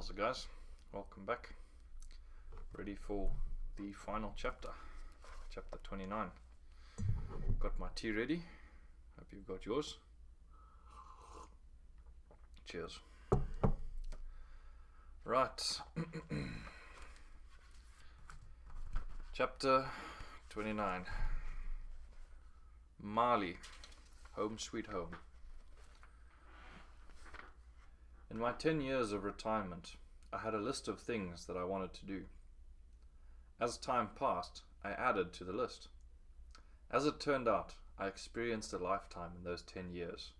How's it, guys? Welcome back. Ready for the final chapter, chapter 29. Got my tea ready. Hope you've got yours. Cheers. Right. Chapter 29. Mali, home sweet home. In my 10 years of retirement, I had a list of things that I wanted to do. As time passed, I added to the list. As it turned out, I experienced a lifetime in those 10 years.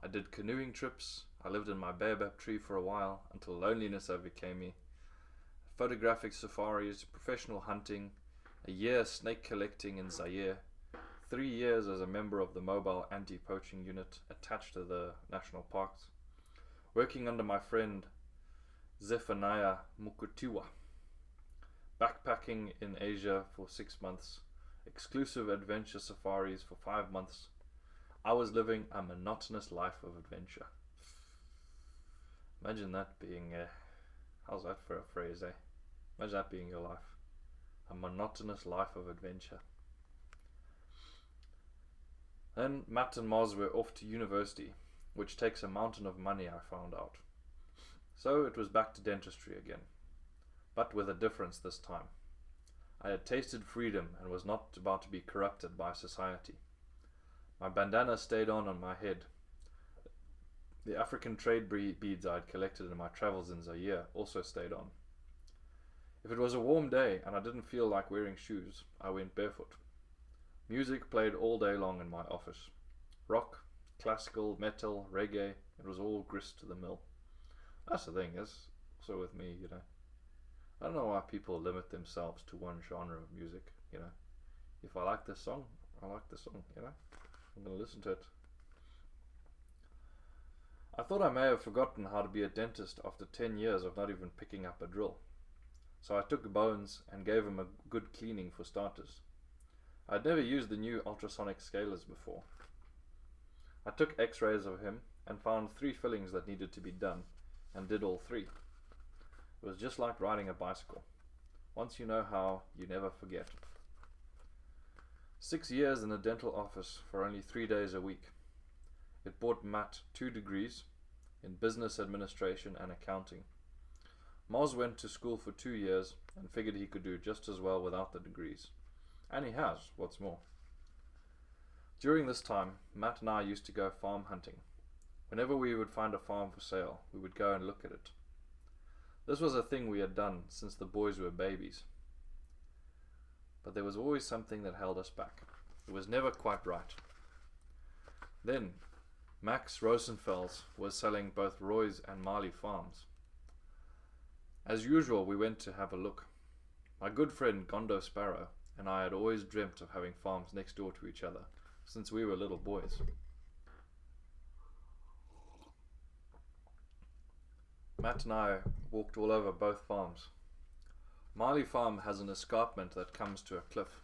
I did canoeing trips, I lived in my baobab tree for a while until loneliness overcame me, photographic safaris, professional hunting, a year snake collecting in Zaire, 3 years as a member of the mobile anti-poaching unit attached to the national parks, working under my friend Zephaniah Mukutiwa, backpacking in Asia for 6 months, exclusive adventure safaris for 5 months. I was living a monotonous life of adventure. Imagine that being, how's that for a phrase, eh? Imagine that being your life. A monotonous life of adventure. Then Matt and Moz were off to university, which takes a mountain of money, I found out. So it was back to dentistry again, but with a difference this time. I had tasted freedom and was not about to be corrupted by society. My bandana stayed on my head. The African trade beads I had collected in my travels in Zaire also stayed on. If it was a warm day and I didn't feel like wearing shoes, I went barefoot. Music played all day long in my office. Rock, classical, metal, reggae, it was all grist to the mill. That's the thing, is also with me, I don't know why people limit themselves to one genre of music, If I like this song, I like the song, I'm going to listen to it. I thought I may have forgotten how to be a dentist after 10 years of not even picking up a drill. So I took Bones and gave him a good cleaning for starters. I'd never used the new ultrasonic scalers before. I took x-rays of him and found 3 fillings that needed to be done, and did all 3. It was just like riding a bicycle. Once you know how, you never forget. 6 years in a dental office for only 3 days a week. It bought Matt 2 degrees in business administration and accounting. Moz went to school for 2 years and figured he could do just as well without the degrees. And he has, what's more. During this time, Matt and I used to go farm hunting. Whenever we would find a farm for sale, we would go and look at it. This was a thing we had done since the boys were babies. But there was always something that held us back. It was never quite right. Then, Max Rosenfels was selling both Roy's and Marley farms. As usual, we went to have a look. My good friend Gondo Sparrow and I had always dreamt of having farms next door to each other since we were little boys. Matt and I walked all over both farms. Marley Farm has an escarpment that comes to a cliff.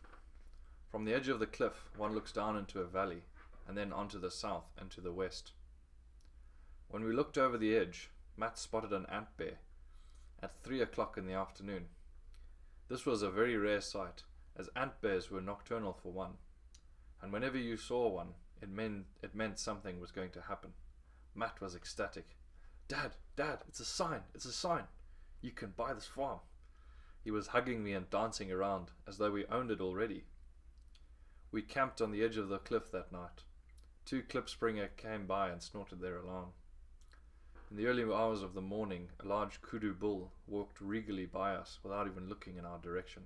From the edge of the cliff, one looks down into a valley, and then onto the south and to the west. When we looked over the edge, Matt spotted an ant bear at 3 o'clock in the afternoon. This was a very rare sight, as ant bears were nocturnal for one, and whenever you saw one, it meant something was going to happen. Matt was ecstatic. Dad, it's a sign. You can buy this farm. He was hugging me and dancing around as though we owned it already. We camped on the edge of the cliff that night. 2 klipspringer came by and snorted their alarm. In the early hours of the morning, a large kudu bull walked regally by us without even looking in our direction.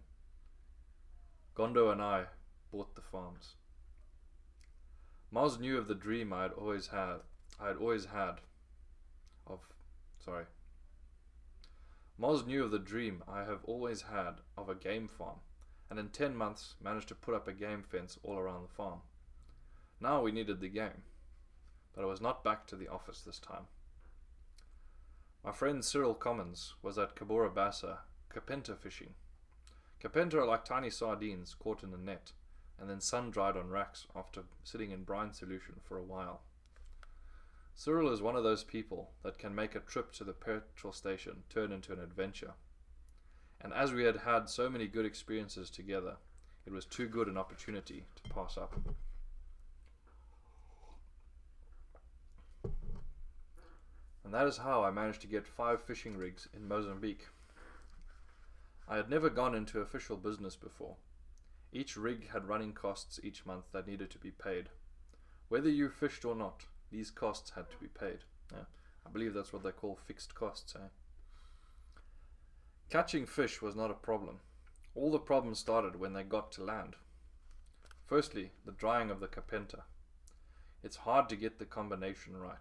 Gondo and I bought the farms. Moz knew of the dream I had always had of a game farm, and in 10 months managed to put up a game fence all around the farm. Now we needed the game, but I was not back to the office this time. My friend Cyril Commons was at Cabora Bassa kapenta fishing. Kapenta are like tiny sardines caught in a net and then sun-dried on racks after sitting in brine solution for a while. Cyril is one of those people that can make a trip to the petrol station turn into an adventure. And as we had had so many good experiences together, it was too good an opportunity to pass up. And that is how I managed to get 5 fishing rigs in Mozambique. I had never gone into official business before. Each rig had running costs each month that needed to be paid. Whether you fished or not, these costs had to be paid. I believe that's what they call fixed costs. Catching fish was not a problem. All the problems started when they got to land. Firstly, the drying of the kapenta. It's hard to get the combination right.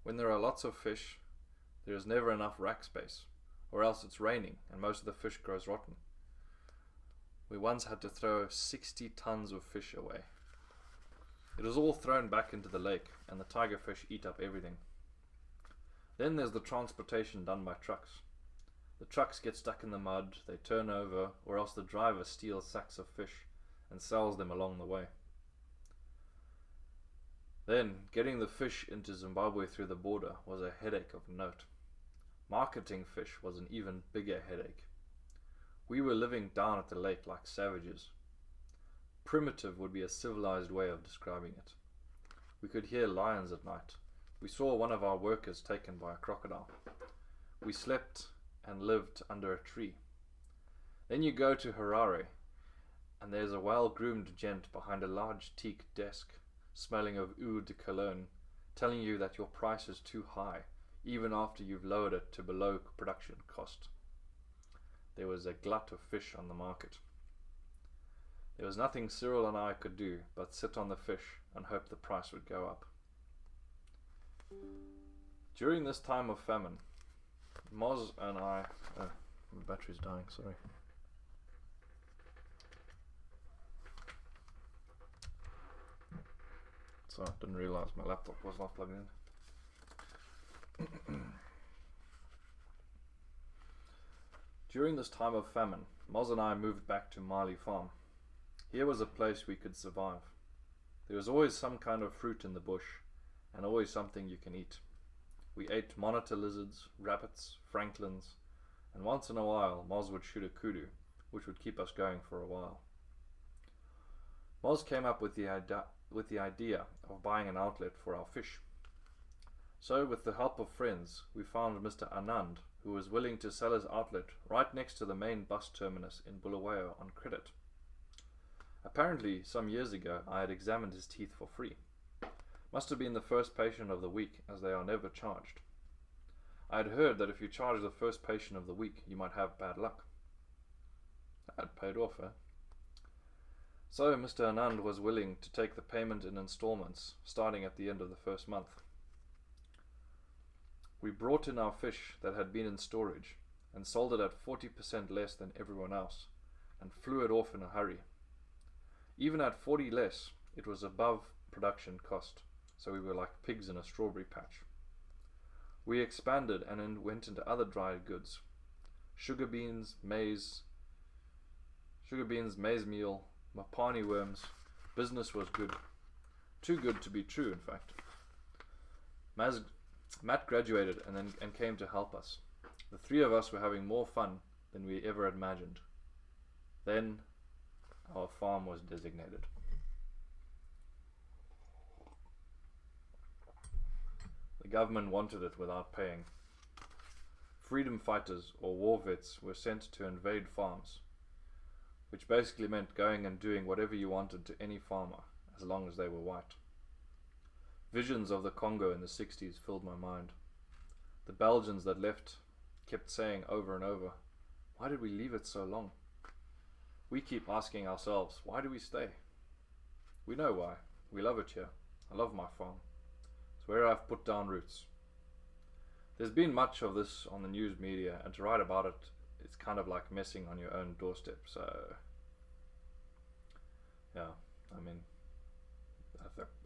When there are lots of fish, there is never enough rack space, or else it's raining and most of the fish grows rotten. We once had to throw 60 tons of fish away. It was all thrown back into the lake, and the tiger fish eat up everything. Then there's the transportation done by trucks. The trucks get stuck in the mud, they turn over, or else the driver steals sacks of fish and sells them along the way. Then, getting the fish into Zimbabwe through the border was a headache of note. Marketing fish was an even bigger headache. We were living down at the lake like savages. Primitive would be a civilized way of describing it. We could hear lions at night. We saw one of our workers taken by a crocodile. We slept and lived under a tree. Then you go to Harare, and there's a well-groomed gent behind a large teak desk, smelling of eau de cologne, telling you that your price is too high, even after you've lowered it to below production cost. There was a glut of fish on the market. There was nothing Cyril and I could do but sit on the fish and hope the price would go up. During this time of famine, Moz and I... Oh, my battery's dying, sorry. So I didn't realise my laptop was not plugged in. During this time of famine, Moz and I moved back to Mali Farm. Here was a place we could survive. There was always some kind of fruit in the bush, and always something you can eat. We ate monitor lizards, rabbits, franklins, and once in a while Moz would shoot a kudu, which would keep us going for a while. Moz came up with the idea of buying an outlet for our fish. So, with the help of friends, we found Mr. Anand, who was willing to sell his outlet right next to the main bus terminus in Bulawayo on credit. Apparently, some years ago, I had examined his teeth for free. Must have been the first patient of the week, as they are never charged. I had heard that if you charge the first patient of the week, you might have bad luck. That paid off, eh? So Mr. Anand was willing to take the payment in installments, starting at the end of the first month. We brought in our fish that had been in storage, and sold it at 40% less than everyone else, and flew it off in a hurry. Even at 40 less, it was above production cost, so we were like pigs in a strawberry patch. We expanded and then went into other dried goods. Sugar beans, maize meal, mapani worms. Business was good. Too good to be true, in fact. Matt graduated and came to help us. The three of us were having more fun than we ever imagined. Then our farm was designated. The government wanted it without paying. Freedom fighters or war vets were sent to invade farms, which basically meant going and doing whatever you wanted to any farmer, as long as they were white. Visions of the Congo in the 60s filled my mind. The Belgians that left kept saying over and over, "Why did we leave it so long?" We keep asking ourselves, why do we stay? We know why. We love it here. I love my farm. It's where I've put down roots. There's been much of this on the news media, and to write about it, it's kind of like messing on your own doorstep. So, yeah, I mean,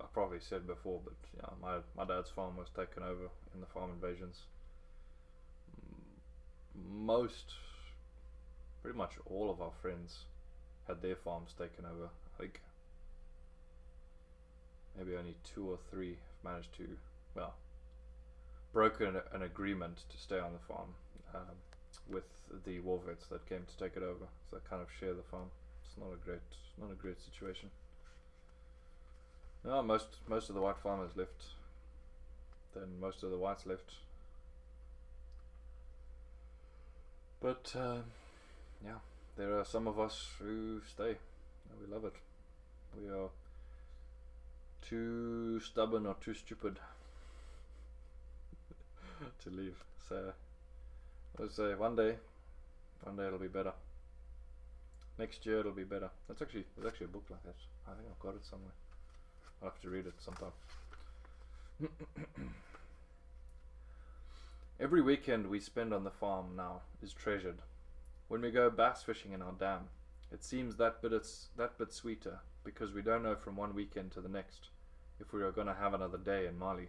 I probably said before, but yeah, my dad's farm was taken over in the farm invasions. Pretty much all of our friends had their farms taken over. I think maybe only 2 or 3 have managed to well, broken an agreement to stay on the farm with the war vets that came to take it over. So they kind of share the farm. It's not a great situation. No, most of the white farmers left. Then most of the whites left. But yeah, there are some of us who stay. We love it. We are too stubborn or too stupid to leave. So let's say one day it'll be better. Next year it'll be better. There's actually a book like that. I think I've got it somewhere. I'll have to read it sometime. Every weekend we spend on the farm now is treasured. When we go bass fishing in our dam, it seems that bit sweeter because we don't know from one weekend to the next if we are going to have another day in Mali.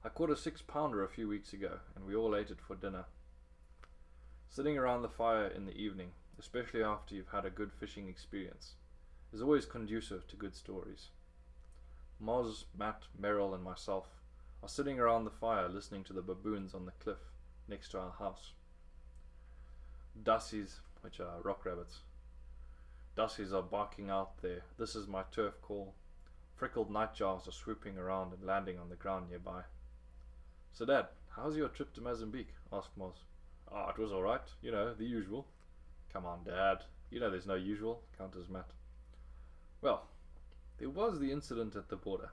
I caught a 6-pounder a few weeks ago and we all ate it for dinner. Sitting around the fire in the evening, especially after you've had a good fishing experience, is always conducive to good stories. Moz, Matt, Merrill and myself are sitting around the fire listening to the baboons on the cliff next to our house. Dassies, which are rock rabbits. Dassies are barking out there. This is my turf call. Freckled nightjars are swooping around and landing on the ground nearby. So Dad, how's your trip to Mozambique? Asked Moz. Oh, it was alright, you know, the usual. Come on Dad, you know there's no usual, counters Matt. Well, there was the incident at the border.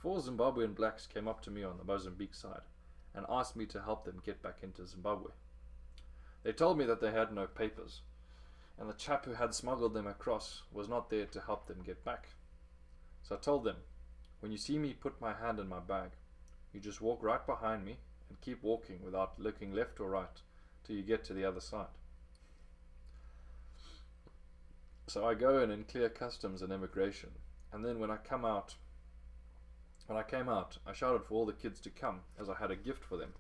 4 Zimbabwean blacks came up to me on the Mozambique side and asked me to help them get back into Zimbabwe. They told me that they had no papers, and the chap who had smuggled them across was not there to help them get back. So I told them, when you see me put my hand in my bag, you just walk right behind me and keep walking without looking left or right till you get to the other side. So I go in and clear customs and immigration, and then when I came out, I shouted for all the kids to come, as I had a gift for them.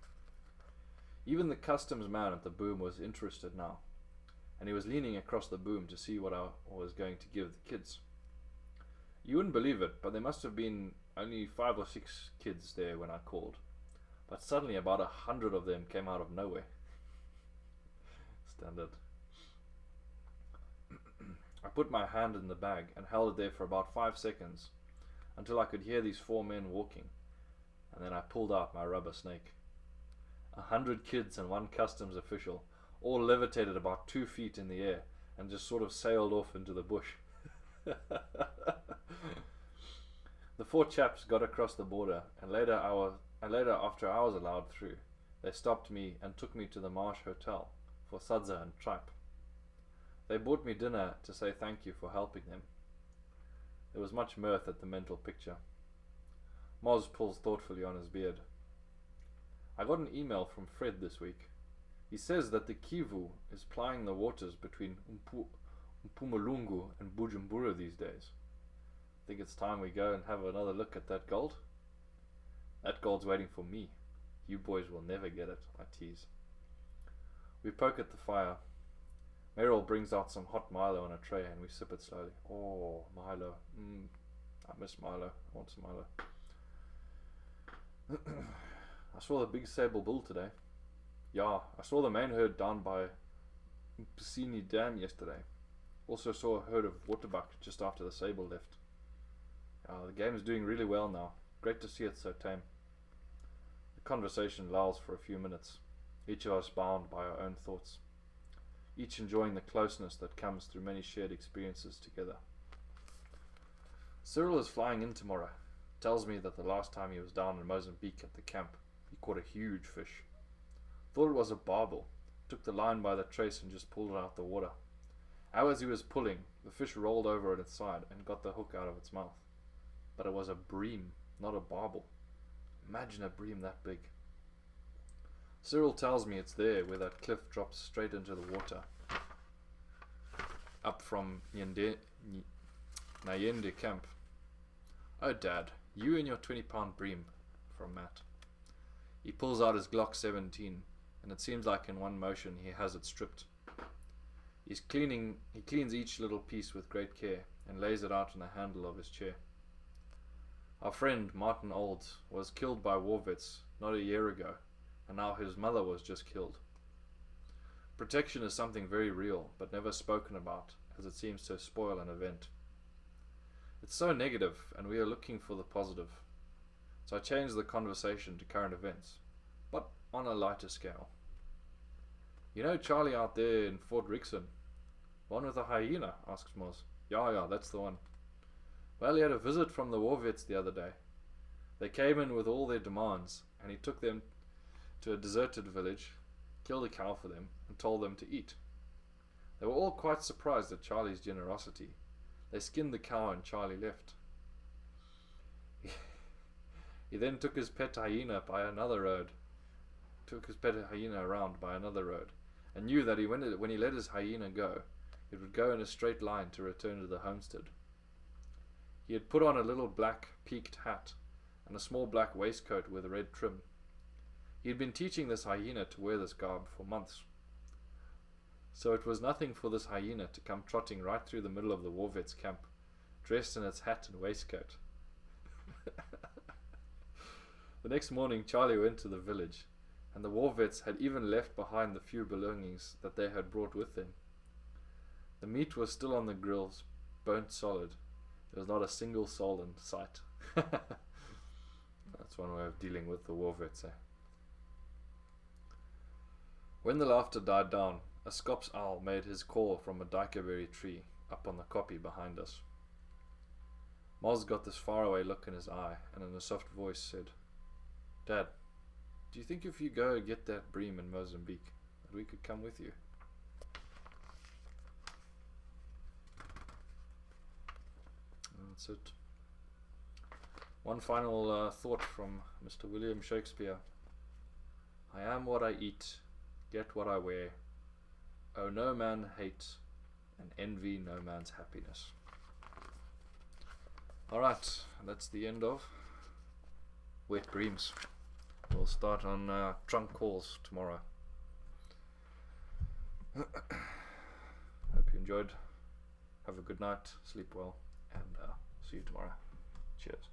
Even the customs man at the boom was interested now, and he was leaning across the boom to see what I was going to give the kids. You wouldn't believe it, but there must have been only 5 or 6 kids there when I called. But suddenly about 100 of them came out of nowhere. Standard. I put my hand in the bag and held it there for about 5 seconds until I could hear these 4 men walking, and then I pulled out my rubber snake. 100 kids and 1 customs official all levitated about 2 feet in the air and just sort of sailed off into the bush. The 4 chaps got across the border, and later after I was allowed through, they stopped me and took me to the Marsh Hotel for sadza and tripe. They bought me dinner to say thank you for helping them. There was much mirth at the mental picture. Moz pulls thoughtfully on his beard. I got an email from Fred this week. He says that the Kivu is plying the waters between Mpumalungu and Bujumbura these days. Think it's time we go and have another look at that gold? That gold's waiting for me. You boys will never get it, I tease. We poke at the fire. Merrill brings out some hot Milo on a tray and we sip it slowly. Oh, Milo. I miss Milo. I want some Milo. I saw the big sable bull today. Yeah, I saw the main herd down by Mpsini Dam yesterday. Also saw a herd of waterbuck just after the sable left. The game is doing really well now. Great to see it so tame. The conversation lulls for a few minutes, each of us bound by our own thoughts, each enjoying the closeness that comes through many shared experiences together. Cyril is flying in tomorrow. Tells me that the last time he was down in Mozambique at the camp, he caught a huge fish. Thought it was a barbel. Took the line by the trace and just pulled it out the water. As he was pulling, the fish rolled over on its side and got the hook out of its mouth. But it was a bream, not a barbel. Imagine a bream that big. Cyril tells me it's there where that cliff drops straight into the water. Up from Nayende camp. Oh Dad, you and your 20-pound bream, from Matt. He pulls out his Glock 17, and it seems like in one motion he has it stripped. He cleans each little piece with great care and lays it out on the handle of his chair. Our friend Martin Olds was killed by war vets not a year ago, and now his mother was just killed. Protection is something very real, but never spoken about, as it seems to spoil an event. It's so negative, and we are looking for the positive. So I changed the conversation to current events, but on a lighter scale. You know Charlie out there in Fort Rixon? One with a hyena, asks Moz. Yeah, that's the one. Well, he had a visit from the war vets the other day. They came in with all their demands, and he took them to a deserted village, killed a cow for them, and told them to eat. They were all quite surprised at Charlie's generosity. They skinned the cow and Charlie left. He then took his pet hyena around by another road, and knew that when he let his hyena go, it would go in a straight line to return to the homestead. He had put on a little black peaked hat and a small black waistcoat with a red trim. He had been teaching this hyena to wear this garb for months. So it was nothing for this hyena to come trotting right through the middle of the war vet's camp, dressed in its hat and waistcoat. The next morning Charlie went to the village, and the war vets had even left behind the few belongings that they had brought with them. The meat was still on the grills, burnt solid. There was not a single soul in sight. That's one way of dealing with the war vets, eh? When the laughter died down, a Scops owl made his call from a dikeberry tree up on the kopje behind us. Moz got this faraway look in his eye, and in a soft voice said, Dad, do you think if you go get that bream in Mozambique, that we could come with you? That's it. One final thought from Mr. William Shakespeare. I am what I eat, get what I wear. Owe no man hate, and envy no man's happiness. Alright, that's the end of Wet Breams. We'll start on trunk calls tomorrow. Hope you enjoyed. Have a good night, sleep well, and see you tomorrow. Cheers.